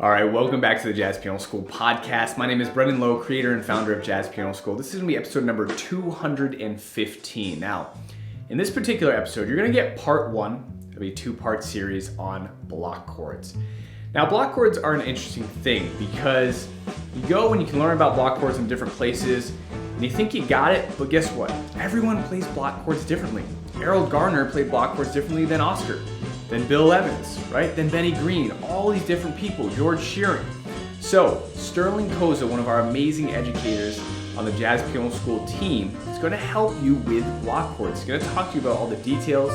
All right, welcome back to the Jazz Piano School podcast. My name is Brendan Lowe, creator and founder of Jazz Piano School. This is going to be episode number 215. Now, in this particular episode, you're going to get part one of a two-part series on block chords. Now, block chords are an interesting thing because you go and you can learn about block chords in different places, and you think you got it, but guess what? Everyone plays block chords differently. Errol Garner played block chords differently than Oscar. Then Bill Evans, right? Then Benny Green, all these different people, George Shearing. So Sterling Koza, one of our amazing educators on the Jazz Piano School team, is going to help you with block chords. He's going to talk to you about all the details,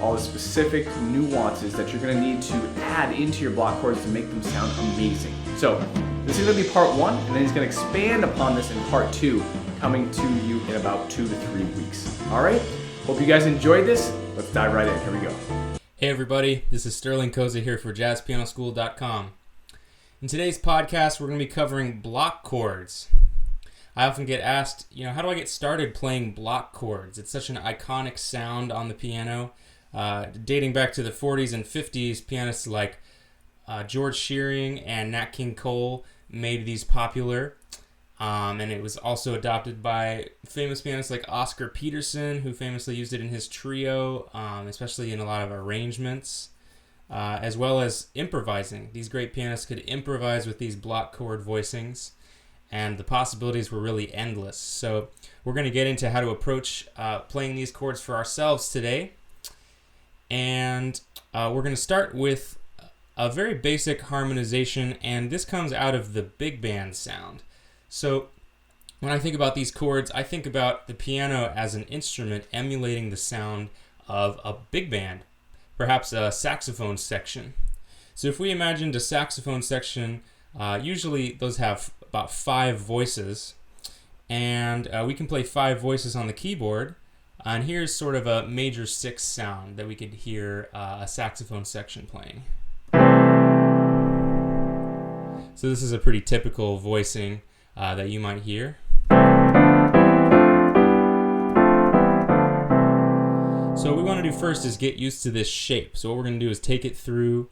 all the specific nuances that you're going to need to add into your block chords to make them sound amazing. So this is going to be part one, and then he's going to expand upon this in part two, coming to you in about 2 to 3 weeks. All right? Hope you guys enjoyed this. Let's dive right in. Here we go. Hey everybody, this is Sterling Koza here for jazzpianoschool.com. In today's podcast, we're going to be covering block chords. I often get asked, how do I get started playing block chords? It's such an iconic sound on the piano. Dating back to the 40s and 50s, pianists like George Shearing and Nat King Cole made these popular. And it was also adopted by famous pianists like Oscar Peterson, who famously used it in his trio, especially in a lot of arrangements, as well as improvising. These great pianists could improvise with these block chord voicings, and the possibilities were really endless. So we're going to get into how to approach playing these chords for ourselves today. And we're going to start with a very basic harmonization, and this comes out of the big band sound. So when I think about these chords, I think about the piano as an instrument emulating the sound of a big band, perhaps a saxophone section. So if we imagined a saxophone section, usually those have about 5 voices, and we can play 5 voices on the keyboard. And here's sort of a major 6 sound that we could hear a saxophone section playing. So this is a pretty typical voicing that you might hear. So what we want to do first is get used to this shape. So what we're going to do is take it through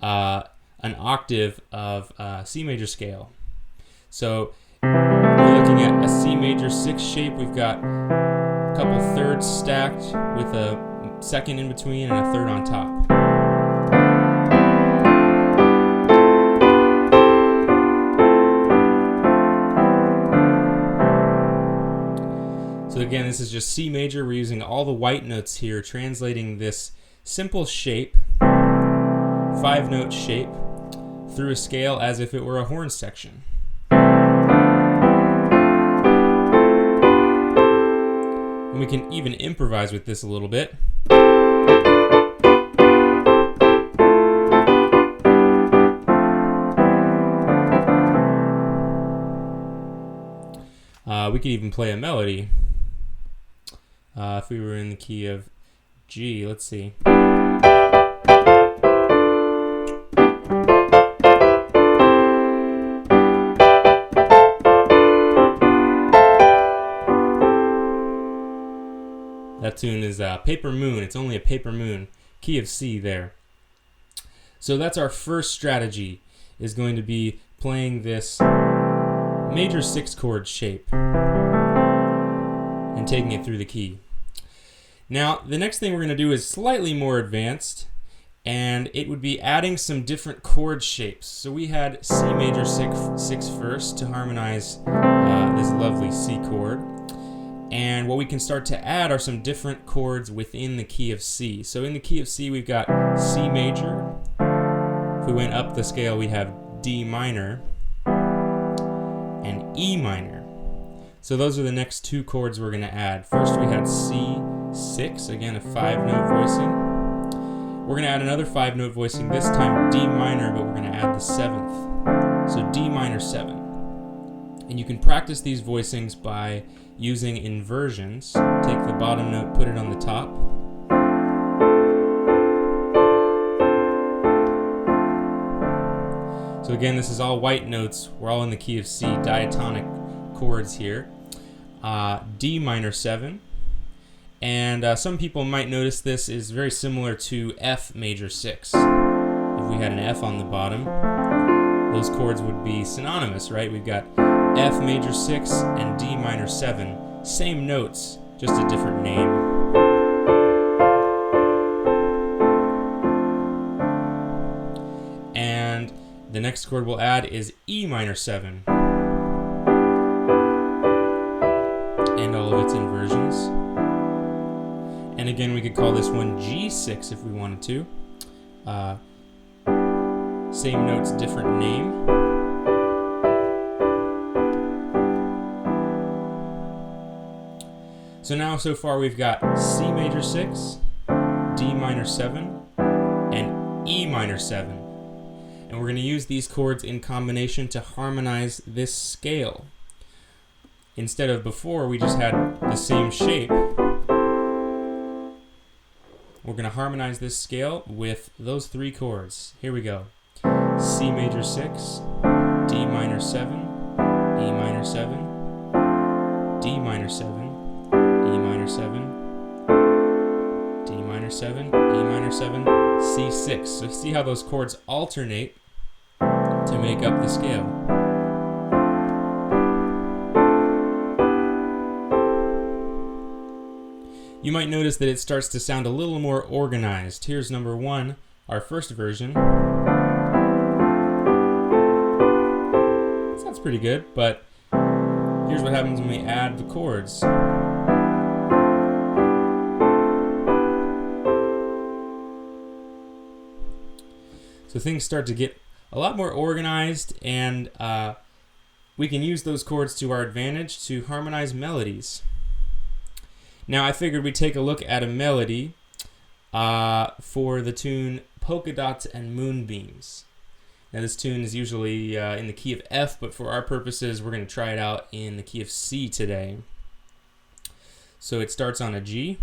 an octave of C major scale. So we're looking at a C major 6 shape. We've got a couple thirds stacked with a second in between and a third on top. So again, this is just C major. We're using all the white notes here, translating this simple shape, 5-note shape, through a scale as if it were a horn section. And we can even improvise with this a little bit. We could even play a melody. If we were in the key of G, let's see. That tune is Paper Moon. It's only a Paper Moon. Key of C there. So that's our first strategy, is going to be playing this major 6 chord shape and taking it through the key. Now, the next thing we're going to do is slightly more advanced, and it would be adding some different chord shapes. So we had C major 6 first to harmonize this lovely C chord. And what we can start to add are some different chords within the key of C. So in the key of C, we've got C major. If we went up the scale, we have D minor and E minor. So those are the next 2 chords we're going to add. First we had C6, again a 5-note voicing. We're going to add another 5-note voicing, this time D minor, but we're going to add the 7th. So D minor 7. And you can practice these voicings by using inversions. Take the bottom note, put it on the top. So again, this is all white notes. We're all in the key of C, diatonic chords here. D minor 7. And some people might notice this is very similar to F major 6. If we had an F on the bottom, those chords would be synonymous, right? We've got F major 6 and D minor 7. Same notes, just a different name. And the next chord we'll add is E minor 7. And all of its inversions. And again, we could call this one G6 if we wanted to. Same notes, different name. So now, so far, we've got C major 6, D minor 7, and E minor 7. And we're going to use these chords in combination to harmonize this scale. Instead of before, we just had the same shape. We're going to harmonize this scale with those three chords. Here we go. C major 6, D minor 7, E minor 7, D minor 7, E minor 7, D minor 7, E minor 7, C6. So see how those chords alternate to make up the scale. You might notice that it starts to sound a little more organized. Here's number 1, our first version. It sounds pretty good, but here's what happens when we add the chords. So things start to get a lot more organized, and we can use those chords to our advantage to harmonize melodies. Now I figured we'd take a look at a melody for the tune Polka Dots and Moonbeams. Now this tune is usually in the key of F, but for our purposes we're going to try it out in the key of C today. So it starts on a G.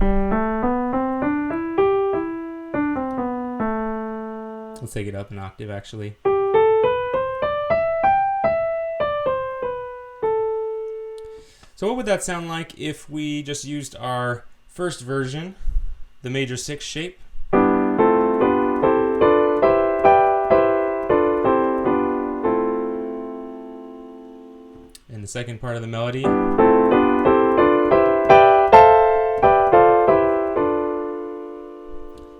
Let's take it up an octave actually. So what would that sound like if we just used our first version, the major 6 shape? And the second part of the melody.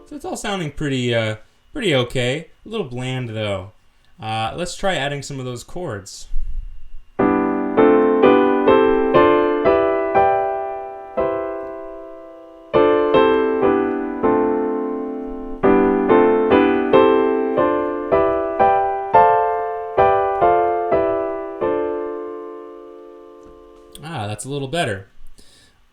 So it's all sounding pretty okay. A little bland though. Let's try adding some of those chords. That's a little better.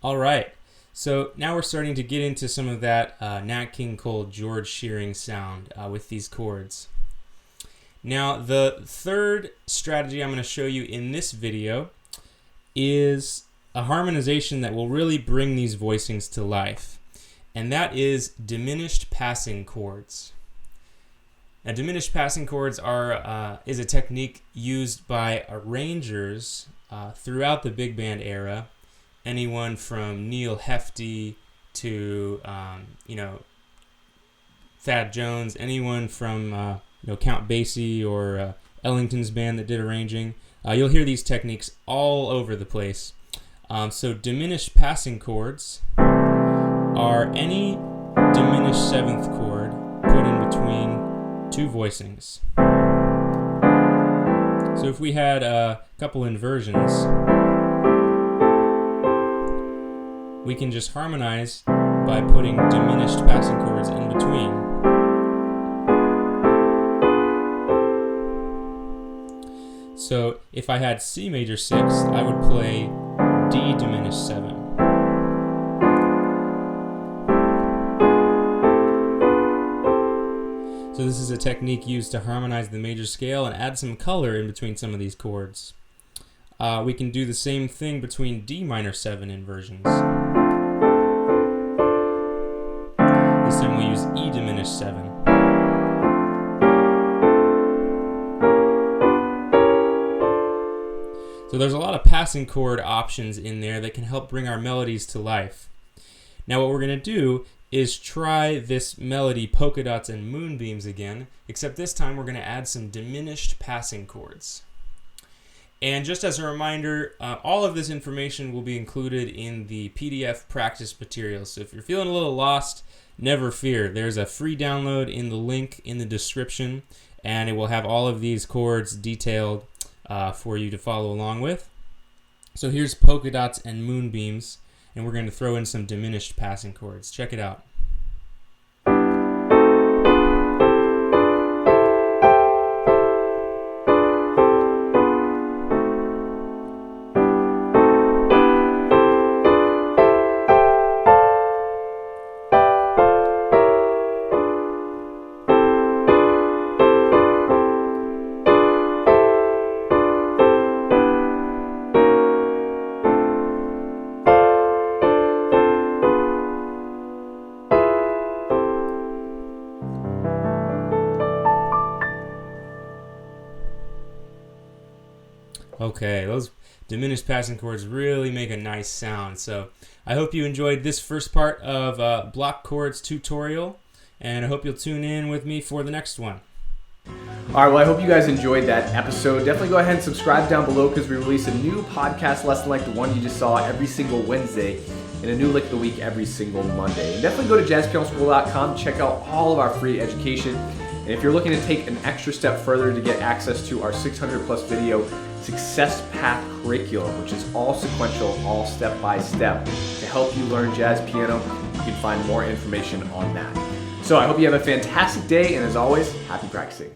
All right, so now we're starting to get into some of that Nat King Cole, George Shearing sound with these chords. Now, the third strategy I'm going to show you in this video is a harmonization that will really bring these voicings to life, and that is diminished passing chords. Now, diminished passing chords is a technique used by arrangers throughout the big band era. Anyone from Neil Hefti to Thad Jones, anyone from Count Basie or Ellington's band that did arranging, you'll hear these techniques all over the place. So diminished passing chords are any diminished seventh chord put in between two voicings. So if we had a couple inversions, we can just harmonize by putting diminished passing chords in between. So if I had C major 6, I would play D diminished 7. So this is a technique used to harmonize the major scale and add some color in between some of these chords. We can do the same thing between D minor 7 inversions. This time we'll use E diminished 7. So there's a lot of passing chord options in there that can help bring our melodies to life. Now what we're going to do is try this melody polka dots and moonbeams again, except this time we're going to add some diminished passing chords. And just as a reminder, all of this information will be included in the PDF practice materials. So if you're feeling a little lost, never fear. There's a free download in the link in the description, and it will have all of these chords detailed for you to follow along with. So here's polka dots and moonbeams, and we're going to throw in some diminished passing chords. Check it out. Okay, those diminished passing chords really make a nice sound. So I hope you enjoyed this first part of Block Chords tutorial, and I hope you'll tune in with me for the next one. All right, well, I hope you guys enjoyed that episode. Definitely go ahead and subscribe down below because we release a new podcast lesson like the one you just saw every single Wednesday and a new lick of the week every single Monday. And definitely go to jazzpianoschool.com, check out all of our free education. And if you're looking to take an extra step further to get access to our 600 plus video Success Path curriculum, which is all sequential, all step-by-step to help you learn jazz piano, you can find more information on that. So I hope you have a fantastic day, and as always, happy practicing.